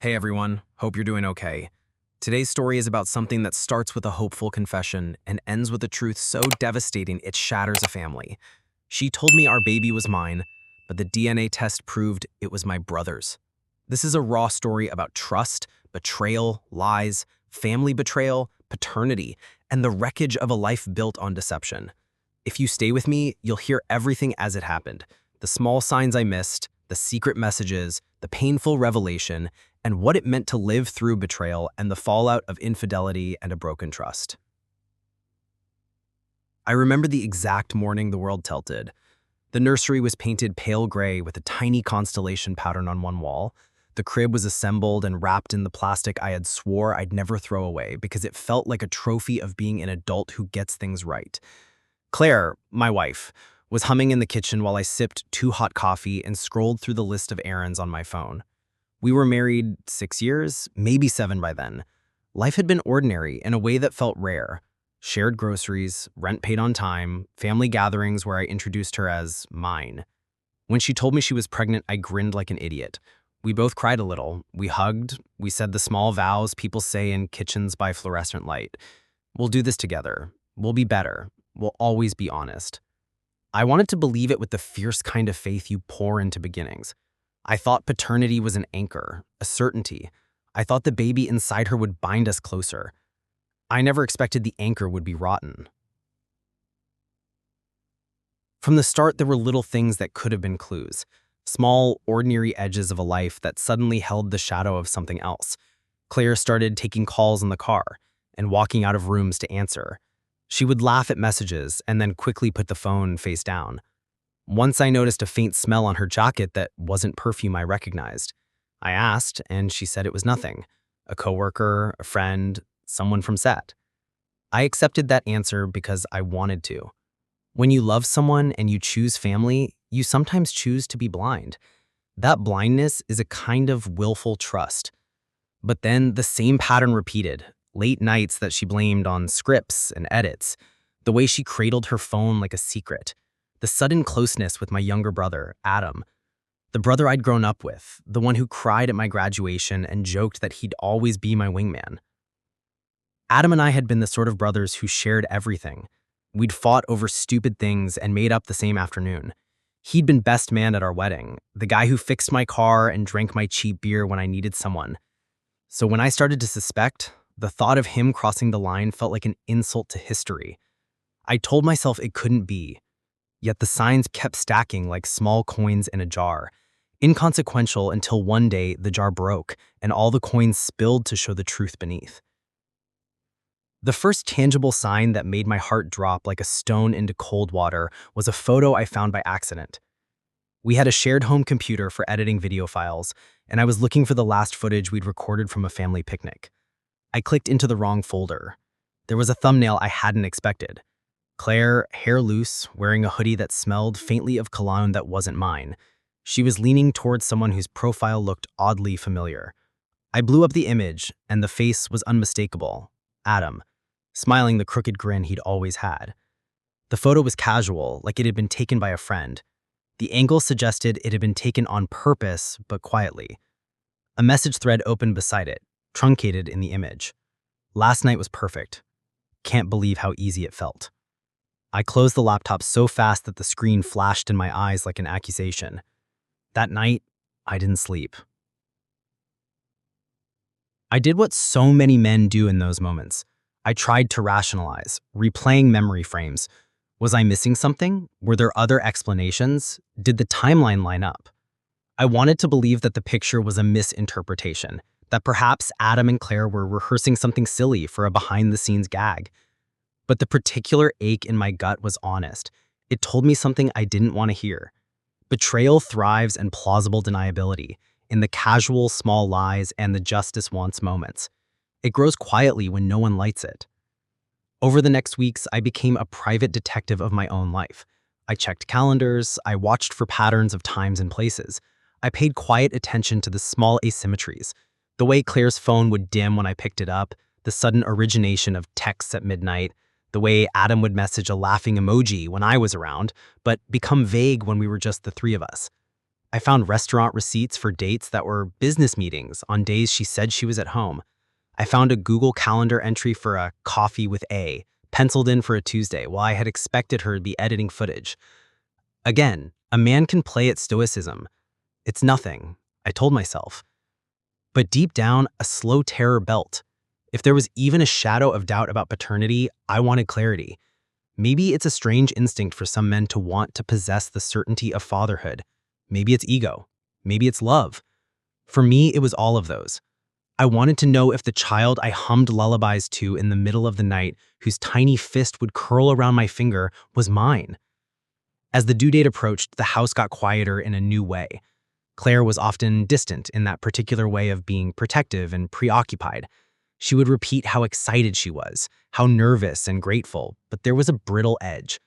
Hey everyone, hope you're doing okay. Today's story is about something that starts with a hopeful confession and ends with a truth so devastating it shatters a family. She told me our baby was mine, but the DNA test proved it was my brother's. This is a raw story about trust, betrayal, lies, family betrayal, paternity, and the wreckage of a life built on deception. If you stay with me, you'll hear everything as it happened. The small signs I missed, the secret messages, the painful revelation, and what it meant to live through betrayal and the fallout of infidelity and a broken trust. I remember the exact morning the world tilted. The nursery was painted pale gray with a tiny constellation pattern on one wall. The crib was assembled and wrapped in the plastic I had swore I'd never throw away because it felt like a trophy of being an adult who gets things right. Claire, my wife, was humming in the kitchen while I sipped 2 hot coffee and scrolled through the list of errands on my phone. We were married 6 years, maybe 7 by then. Life had been ordinary in a way that felt rare. Shared groceries, rent paid on time, family gatherings where I introduced her as mine. When she told me she was pregnant, I grinned like an idiot. We both cried a little. We hugged. We said the small vows people say in kitchens by fluorescent light. We'll do this together. We'll be better. We'll always be honest. I wanted to believe it with the fierce kind of faith you pour into beginnings. I thought paternity was an anchor, a certainty. I thought the baby inside her would bind us closer. I never expected the anchor would be rotten. From the start, there were little things that could have been clues. Small, ordinary edges of a life that suddenly held the shadow of something else. Claire started taking calls in the car and walking out of rooms to answer. She would laugh at messages and then quickly put the phone face down. Once I noticed a faint smell on her jacket that wasn't perfume I recognized. I asked, and she said it was nothing. A coworker, a friend, someone from set. I accepted that answer because I wanted to. When you love someone and you choose family, you sometimes choose to be blind. That blindness is a kind of willful trust. But then the same pattern repeated. Late nights that she blamed on scripts and edits. The way she cradled her phone like a secret. The sudden closeness with my younger brother, Adam. The brother I'd grown up with, the one who cried at my graduation and joked that he'd always be my wingman. Adam and I had been the sort of brothers who shared everything. We'd fought over stupid things and made up the same afternoon. He'd been best man at our wedding, the guy who fixed my car and drank my cheap beer when I needed someone. So when I started to suspect, the thought of him crossing the line felt like an insult to history. I told myself it couldn't be. Yet the signs kept stacking like small coins in a jar, inconsequential until one day the jar broke and all the coins spilled to show the truth beneath. The first tangible sign that made my heart drop like a stone into cold water was a photo I found by accident. We had a shared home computer for editing video files, and I was looking for the last footage we'd recorded from a family picnic. I clicked into the wrong folder. There was a thumbnail I hadn't expected. Claire, hair loose, wearing a hoodie that smelled faintly of cologne that wasn't mine. She was leaning towards someone whose profile looked oddly familiar. I blew up the image, and the face was unmistakable. Adam, smiling the crooked grin he'd always had. The photo was casual, like it had been taken by a friend. The angle suggested it had been taken on purpose, but quietly. A message thread opened beside it, truncated in the image. Last night was perfect. Can't believe how easy it felt. I closed the laptop so fast that the screen flashed in my eyes like an accusation. That night, I didn't sleep. I did what so many men do in those moments. I tried to rationalize, replaying memory frames. Was I missing something? Were there other explanations? Did the timeline line up? I wanted to believe that the picture was a misinterpretation, that perhaps Adam and Claire were rehearsing something silly for a behind-the-scenes gag. But the particular ache in my gut was honest. It told me something I didn't want to hear. Betrayal thrives in plausible deniability, in the casual small lies and the justice wants moments. It grows quietly when no one lights it. Over the next weeks, I became a private detective of my own life. I checked calendars, I watched for patterns of times and places. I paid quiet attention to the small asymmetries, the way Claire's phone would dim when I picked it up, the sudden origination of texts at midnight, the way Adam would message a laughing emoji when I was around, but become vague when we were just the three of us. I found restaurant receipts for dates that were business meetings on days she said she was at home. I found a Google Calendar entry for a coffee with A, penciled in for a Tuesday, while I had expected her to be editing footage. Again, a man can play at stoicism. It's nothing, I told myself. But deep down, a slow terror built. If there was even a shadow of doubt about paternity, I wanted clarity. Maybe it's a strange instinct for some men to want to possess the certainty of fatherhood. Maybe it's ego. Maybe it's love. For me, it was all of those. I wanted to know if the child I hummed lullabies to in the middle of the night, whose tiny fist would curl around my finger, was mine. As the due date approached, the house got quieter in a new way. Claire was often distant in that particular way of being protective and preoccupied. She would repeat how excited she was, how nervous and grateful, but there was a brittle edge.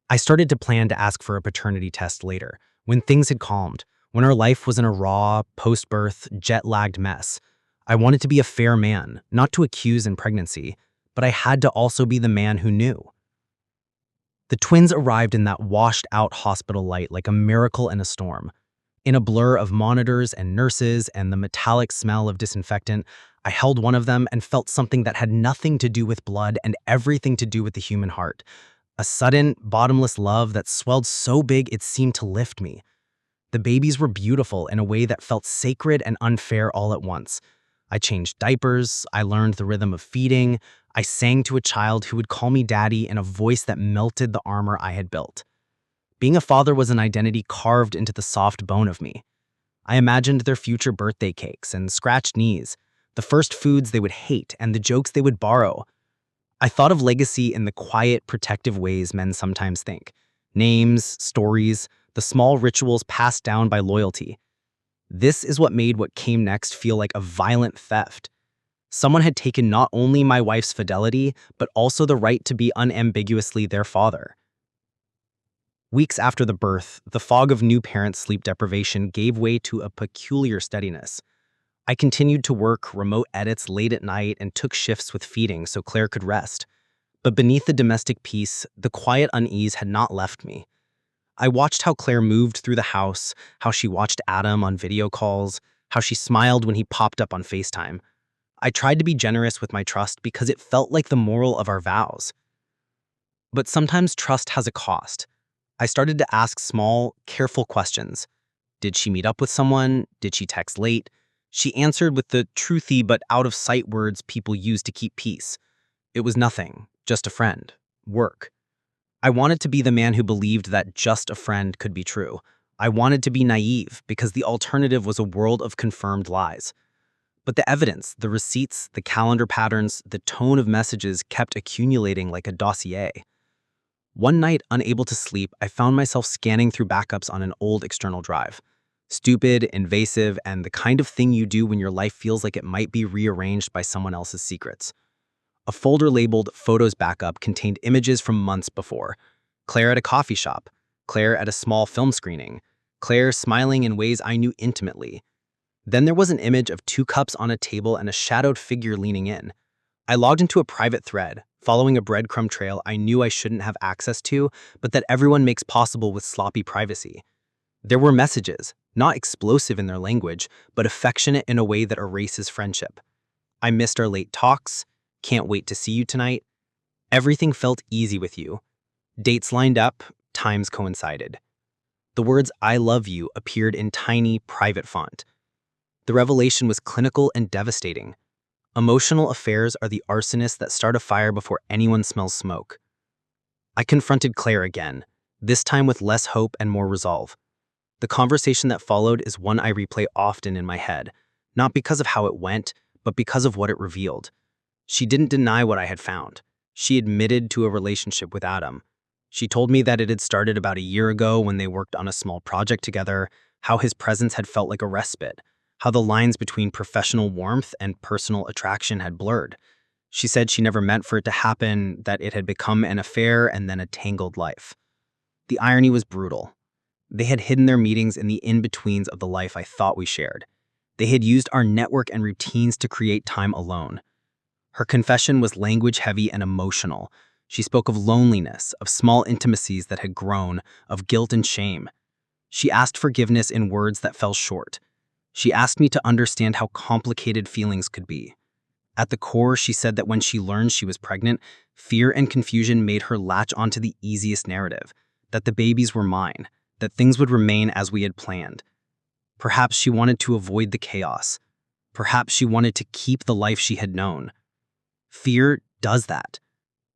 I started to plan to ask for a paternity test later, when things had calmed, when our life was in a raw, post-birth, jet-lagged mess. I wanted to be a fair man, not to accuse in pregnancy, but I had to also be the man who knew. The twins arrived in that washed-out hospital light like a miracle in a storm. In a blur of monitors and nurses and the metallic smell of disinfectant, I held one of them and felt something that had nothing to do with blood and everything to do with the human heart. A sudden, bottomless love that swelled so big it seemed to lift me. The babies were beautiful in a way that felt sacred and unfair all at once. I changed diapers, I learned the rhythm of feeding, I sang to a child who would call me daddy in a voice that melted the armor I had built. Being a father was an identity carved into the soft bone of me. I imagined their future birthday cakes and scratched knees, the first foods they would hate and the jokes they would borrow. I thought of legacy in the quiet, protective ways men sometimes think. Names, stories, the small rituals passed down by loyalty. This is what made what came next feel like a violent theft. Someone had taken not only my wife's fidelity, but also the right to be unambiguously their father. Weeks after the birth, the fog of new parent sleep deprivation gave way to a peculiar steadiness. I continued to work remote edits late at night and took shifts with feeding so Claire could rest. But beneath the domestic peace, the quiet unease had not left me. I watched how Claire moved through the house, how she watched Adam on video calls, how she smiled when he popped up on FaceTime. I tried to be generous with my trust because it felt like the moral of our vows. But sometimes trust has a cost. I started to ask small, careful questions. Did she meet up with someone? Did she text late? She answered with the truthy but out-of-sight words people use to keep peace. It was nothing, just a friend. Work. I wanted to be the man who believed that just a friend could be true. I wanted to be naive because the alternative was a world of confirmed lies. But the evidence, the receipts, the calendar patterns, the tone of messages kept accumulating like a dossier. One night, unable to sleep, I found myself scanning through backups on an old external drive. Stupid, invasive, and the kind of thing you do when your life feels like it might be rearranged by someone else's secrets. A folder labeled Photos Backup contained images from months before. Claire at a coffee shop, Claire at a small film screening, Claire smiling in ways I knew intimately. Then there was an image of 2 cups on a table and a shadowed figure leaning in. I logged into a private thread, following a breadcrumb trail I knew I shouldn't have access to, but that everyone makes possible with sloppy privacy. There were messages, not explosive in their language, but affectionate in a way that erases friendship. I missed our late talks, can't wait to see you tonight. Everything felt easy with you. Dates lined up, times coincided. The words I love you appeared in tiny, private font. The revelation was clinical and devastating. Emotional affairs are the arsonists that start a fire before anyone smells smoke. I confronted Claire again, this time with less hope and more resolve. The conversation that followed is one I replay often in my head, not because of how it went, but because of what it revealed. She didn't deny what I had found. She admitted to a relationship with Adam. She told me that it had started about a year ago when they worked on a small project together, how his presence had felt like a respite, how the lines between professional warmth and personal attraction had blurred. She said she never meant for it to happen, that it had become an affair and then a tangled life. The irony was brutal. They had hidden their meetings in the in-betweens of the life I thought we shared. They had used our network and routines to create time alone. Her confession was language-heavy and emotional. She spoke of loneliness, of small intimacies that had grown, of guilt and shame. She asked forgiveness in words that fell short. She asked me to understand how complicated feelings could be. At the core, she said that when she learned she was pregnant, fear and confusion made her latch onto the easiest narrative, that the babies were mine, that things would remain as we had planned. Perhaps she wanted to avoid the chaos. Perhaps she wanted to keep the life she had known. Fear does that.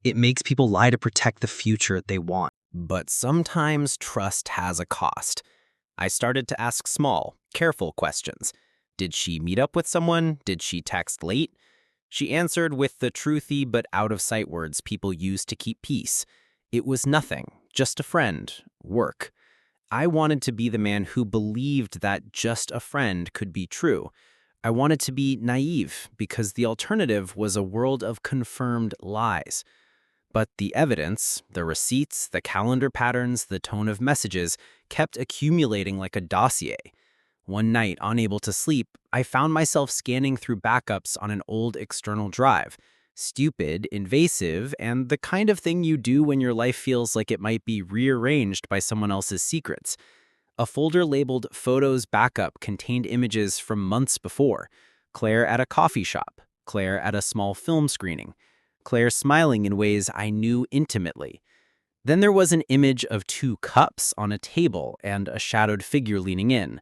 It makes people lie to protect the future they want. But sometimes trust has a cost. I started to ask small, careful questions. Did she meet up with someone? Did she text late? She answered with the truthy but out-of-sight words people use to keep peace. It was nothing, just a friend, work. I wanted to be the man who believed that just a friend could be true. I wanted to be naive because the alternative was a world of confirmed lies. But the evidence, the receipts, the calendar patterns, the tone of messages kept accumulating like a dossier. One night, unable to sleep, I found myself scanning through backups on an old external drive. Stupid, invasive, and the kind of thing you do when your life feels like it might be rearranged by someone else's secrets. A folder labeled Photos Backup contained images from months before. Claire at a coffee shop, Claire at a small film screening, Claire smiling in ways I knew intimately. Then there was an image of 2 cups on a table and a shadowed figure leaning in.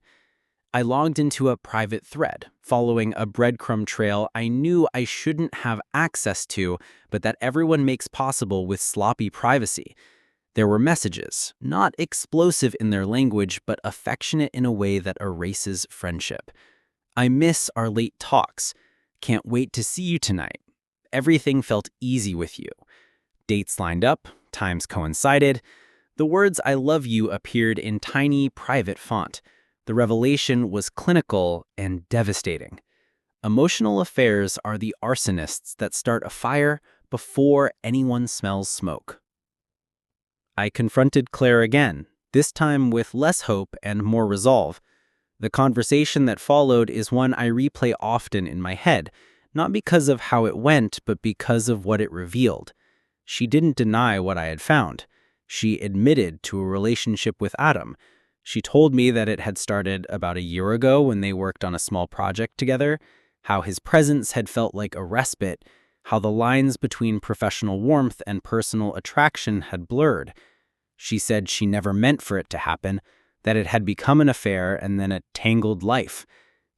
I logged into a private thread, following a breadcrumb trail I knew I shouldn't have access to, but that everyone makes possible with sloppy privacy. There were messages, not explosive in their language, but affectionate in a way that erases friendship. I miss our late talks. Can't wait to see you tonight. Everything felt easy with you. Dates lined up, times coincided. The words I love you appeared in tiny, private font. The revelation was clinical and devastating. Emotional affairs are the arsonists that start a fire before anyone smells smoke. I confronted Claire again, this time with less hope and more resolve. The conversation that followed is one I replay often in my head, not because of how it went, but because of what it revealed. She didn't deny what I had found. She admitted to a relationship with Adam. She told me that it had started about a year ago when they worked on a small project together, how his presence had felt like a respite, how the lines between professional warmth and personal attraction had blurred. She said she never meant for it to happen, that it had become an affair and then a tangled life.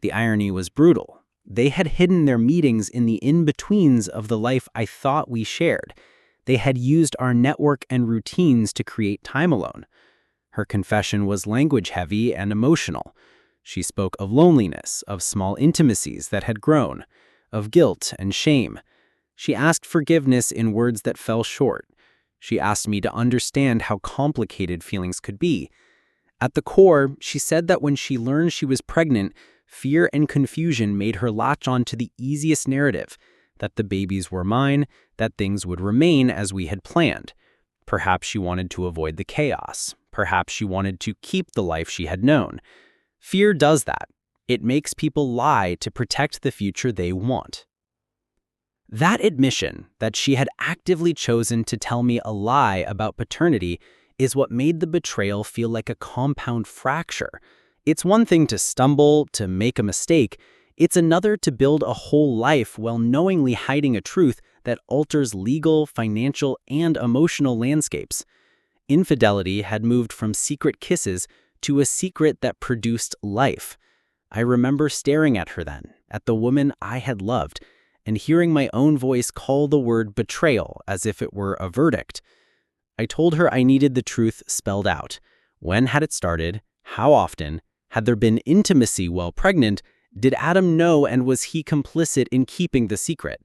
The irony was brutal. They had hidden their meetings in the in-betweens of the life I thought we shared. They had used our network and routines to create time alone. Her confession was language-heavy and emotional. She spoke of loneliness, of small intimacies that had grown, of guilt and shame. She asked forgiveness in words that fell short. She asked me to understand how complicated feelings could be. At the core, she said that when she learned she was pregnant, fear and confusion made her latch on to the easiest narrative, that the babies were mine, that things would remain as we had planned. Perhaps she wanted to avoid the chaos. Perhaps she wanted to keep the life she had known. Fear does that. It makes people lie to protect the future they want. That admission that she had actively chosen to tell me a lie about paternity is what made the betrayal feel like a compound fracture. It's one thing to stumble, to make a mistake. It's another to build a whole life while knowingly hiding a truth that alters legal, financial, and emotional landscapes. Infidelity had moved from secret kisses to a secret that produced life. I remember staring at her then, at the woman I had loved, and hearing my own voice call the word betrayal as if it were a verdict. I told her I needed the truth spelled out. When had it started? How often? Had there been intimacy while pregnant? Did Adam know, and was he complicit in keeping the secret?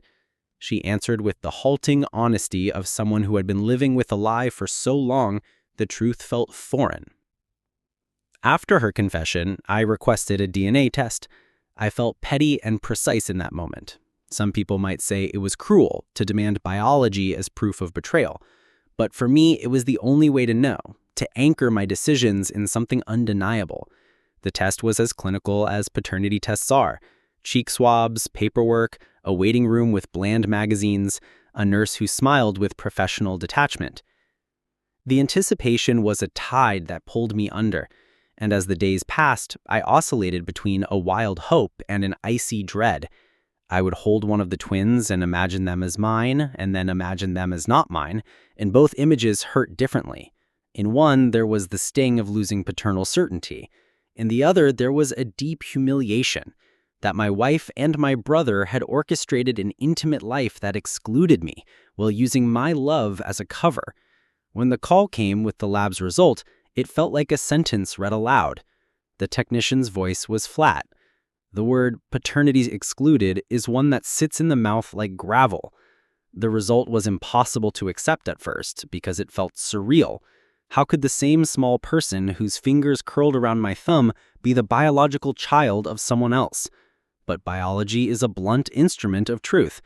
She answered with the halting honesty of someone who had been living with a lie for so long, the truth felt foreign. After her confession, I requested a DNA test. I felt petty and precise in that moment. Some people might say it was cruel to demand biology as proof of betrayal. But for me, it was the only way to know, to anchor my decisions in something undeniable. The test was as clinical as paternity tests are. Cheek swabs, paperwork, a waiting room with bland magazines, a nurse who smiled with professional detachment. The anticipation was a tide that pulled me under, And as the days passed, I oscillated between a wild hope and an icy dread. I would hold one of the twins and imagine them as mine, and then imagine them as not mine, and both images hurt differently. In one, there was the sting of losing paternal certainty. In the other, there was a deep humiliation that my wife and my brother had orchestrated an intimate life that excluded me while using my love as a cover. When the call came with the lab's result, it felt like a sentence read aloud. The technician's voice was flat. The word paternity excluded is one that sits in the mouth like gravel. The result was impossible to accept at first because it felt surreal. How could the same small person whose fingers curled around my thumb be the biological child of someone else? But biology is a blunt instrument of truth.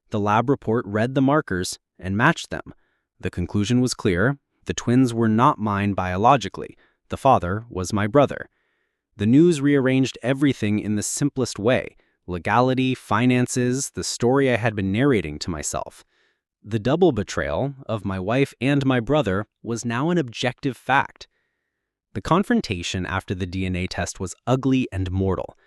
The lab report read the markers and matched them. The conclusion was clear. The twins were not mine biologically. The father was my brother. The news rearranged everything in the simplest way: legality, finances, the story I had been narrating to myself. The double betrayal of my wife and my brother was now an objective fact. The confrontation after the DNA test was ugly and mortal.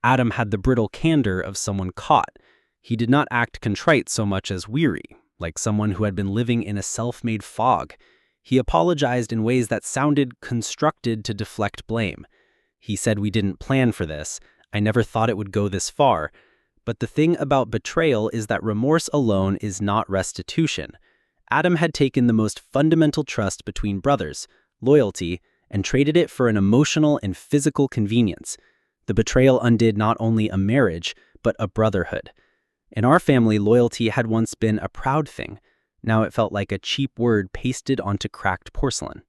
Adam had the brittle candor of someone caught. He did not act contrite so much as weary, like someone who had been living in a self-made fog. He apologized in ways that sounded constructed to deflect blame. He said, "We didn't plan for this. I never thought it would go this far." But the thing about betrayal is that remorse alone is not restitution. Adam had taken the most fundamental trust between brothers, loyalty, and traded it for an emotional and physical convenience. The betrayal undid not only a marriage, but a brotherhood. In our family, loyalty had once been a proud thing. Now it felt like a cheap word pasted onto cracked porcelain.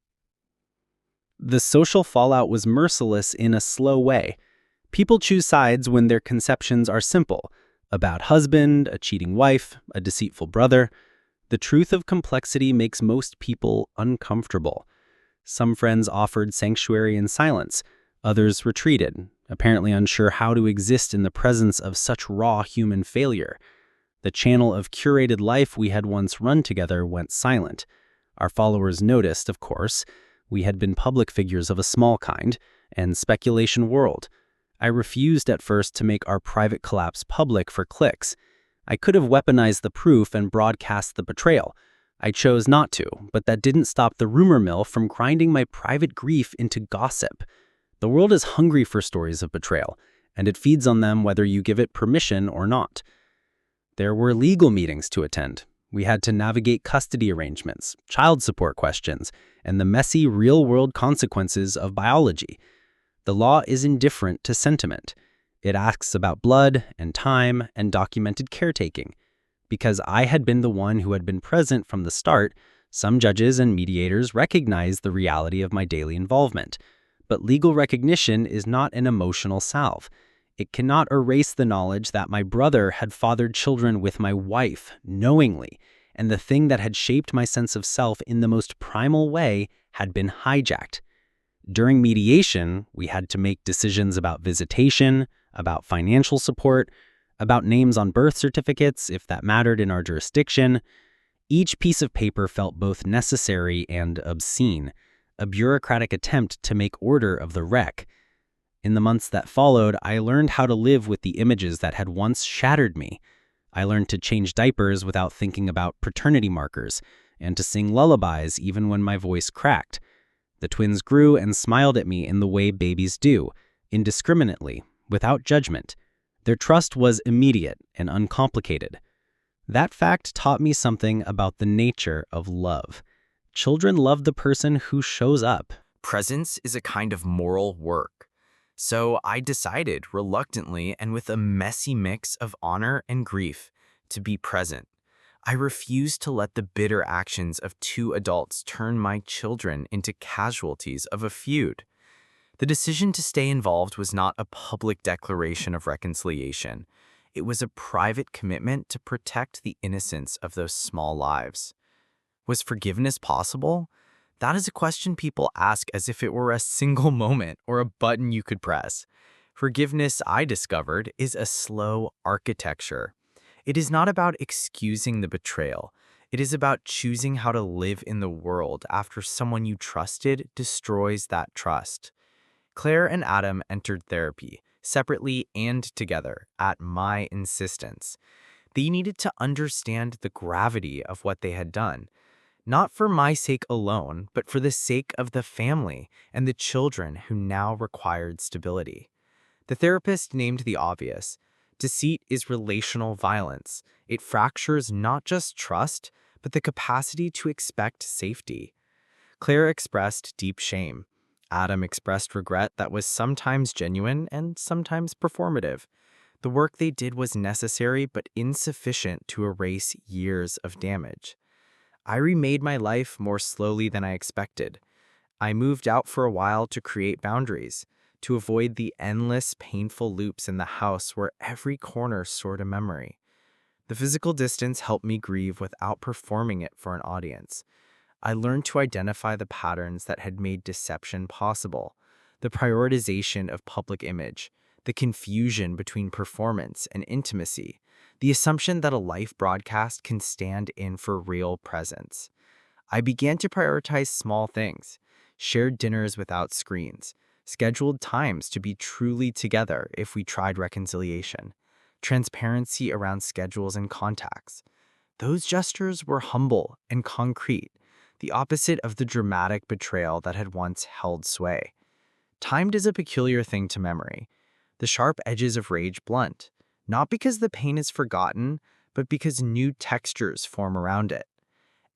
The social fallout was merciless in a slow way. People choose sides when their conceptions are simple: a bad husband, a cheating wife, a deceitful brother. The truth of complexity makes most people uncomfortable. Some friends offered sanctuary in silence. Others retreated, apparently unsure how to exist in the presence of such raw human failure. The channel of curated life we had once run together went silent. Our followers noticed, of course. We had been public figures of a small kind, and speculation whirled. I refused at first to make our private collapse public for clicks. I could have weaponized the proof and broadcast the betrayal. I chose not to, but that didn't stop the rumor mill from grinding my private grief into gossip. The world is hungry for stories of betrayal, and it feeds on them whether you give it permission or not. There were legal meetings to attend. We had to navigate custody arrangements, child support questions, and the messy real-world consequences of biology. The law is indifferent to sentiment. It asks about blood and time and documented caretaking. Because I had been the one who had been present from the start, some judges and mediators recognized the reality of my daily involvement. But legal recognition is not an emotional salve. It cannot erase the knowledge that my brother had fathered children with my wife, knowingly, and the thing that had shaped my sense of self in the most primal way had been hijacked. During mediation, we had to make decisions about visitation, about financial support, about names on birth certificates, if that mattered in our jurisdiction. Each piece of paper felt both necessary and obscene, a bureaucratic attempt to make order of the wreck. In the months that followed, I learned how to live with the images that had once shattered me. I learned to change diapers without thinking about paternity markers, and to sing lullabies even when my voice cracked. The twins grew and smiled at me in the way babies do, indiscriminately, without judgment. Their trust was immediate and uncomplicated. That fact taught me something about the nature of love. Children love the person who shows up. Presence is a kind of moral work. So I decided, reluctantly and with a messy mix of honor and grief, to be present. I refused to let the bitter actions of two adults turn my children into casualties of a feud. The decision to stay involved was not a public declaration of reconciliation. It was a private commitment to protect the innocence of those small lives. Was forgiveness possible? That is a question people ask as if it were a single moment or a button you could press. Forgiveness, I discovered, is a slow architecture. It is not about excusing the betrayal. It is about choosing how to live in the world after someone you trusted destroys that trust. Claire and Adam entered therapy, separately and together, at my insistence. They needed to understand the gravity of what they had done, not for my sake alone, but for the sake of the family and the children who now required stability. The therapist named the obvious. Deceit is relational violence. It fractures not just trust, but the capacity to expect safety. Claire expressed deep shame. Adam expressed regret that was sometimes genuine and sometimes performative. The work they did was necessary but insufficient to erase years of damage. I remade my life more slowly than I expected. I moved out for a while to create boundaries, to avoid the endless, painful loops in the house where every corner stored a memory. The physical distance helped me grieve without performing it for an audience. I learned to identify the patterns that had made deception possible, the prioritization of public image, the confusion between performance and intimacy, the assumption that a live broadcast can stand in for real presence. I began to prioritize small things, shared dinners without screens, scheduled times to be truly together if we tried reconciliation, transparency around schedules and contacts. Those gestures were humble and concrete, the opposite of the dramatic betrayal that had once held sway. Time is a peculiar thing to memory. The sharp edges of rage blunt, not because the pain is forgotten, but because new textures form around it.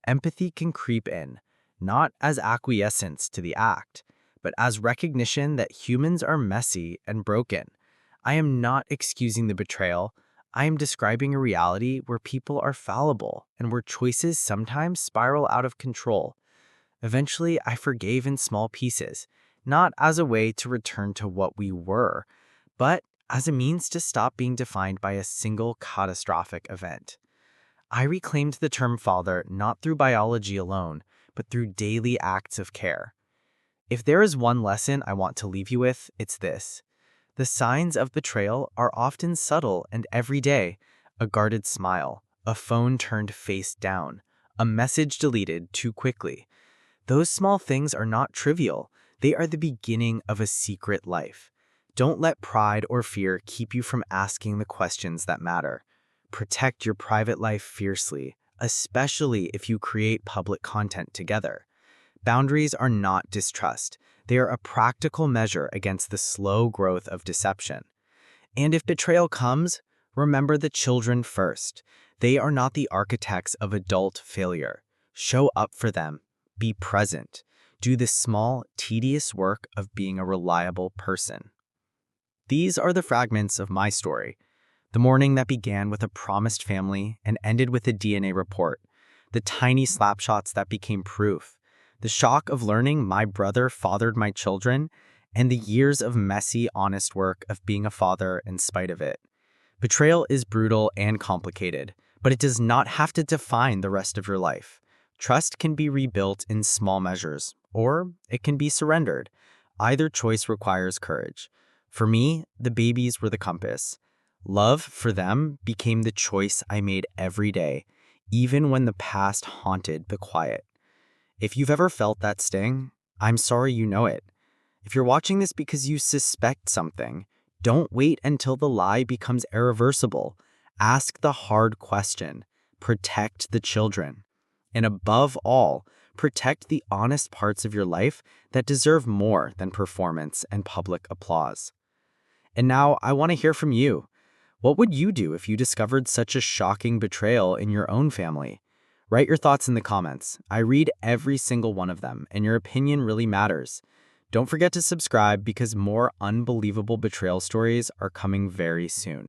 Empathy can creep in, not as acquiescence to the act, but as recognition that humans are messy and broken. I am not excusing the betrayal. I am describing a reality where people are fallible and where choices sometimes spiral out of control. Eventually, I forgave in small pieces, not as a way to return to what we were, but as a means to stop being defined by a single catastrophic event. I reclaimed the term father not through biology alone, but through daily acts of care. If there is one lesson I want to leave you with, it's this. The signs of betrayal are often subtle and everyday: a guarded smile, a phone turned face down, a message deleted too quickly. Those small things are not trivial. They are the beginning of a secret life. Don't let pride or fear keep you from asking the questions that matter. Protect your private life fiercely, especially if you create public content together. Boundaries are not distrust. They are a practical measure against the slow growth of deception. And if betrayal comes, remember the children first. They are not the architects of adult failure. Show up for them. Be present. Do the small, tedious work of being a reliable person. These are the fragments of my story. The morning that began with a promised family and ended with a DNA report. The tiny slapshots that became proof. The shock of learning my brother fathered my children, and the years of messy, honest work of being a father in spite of it. Betrayal is brutal and complicated, but it does not have to define the rest of your life. Trust can be rebuilt in small measures, or it can be surrendered. Either choice requires courage. For me, the babies were the compass. Love for them became the choice I made every day, even when the past haunted the quiet. If you've ever felt that sting, I'm sorry you know it. If you're watching this because you suspect something, don't wait until the lie becomes irreversible. Ask the hard question. Protect the children. And above all, protect the honest parts of your life that deserve more than performance and public applause. And now I want to hear from you. What would you do if you discovered such a shocking betrayal in your own family? Write your thoughts in the comments. I read every single one of them, and your opinion really matters. Don't forget to subscribe because more unbelievable betrayal stories are coming very soon.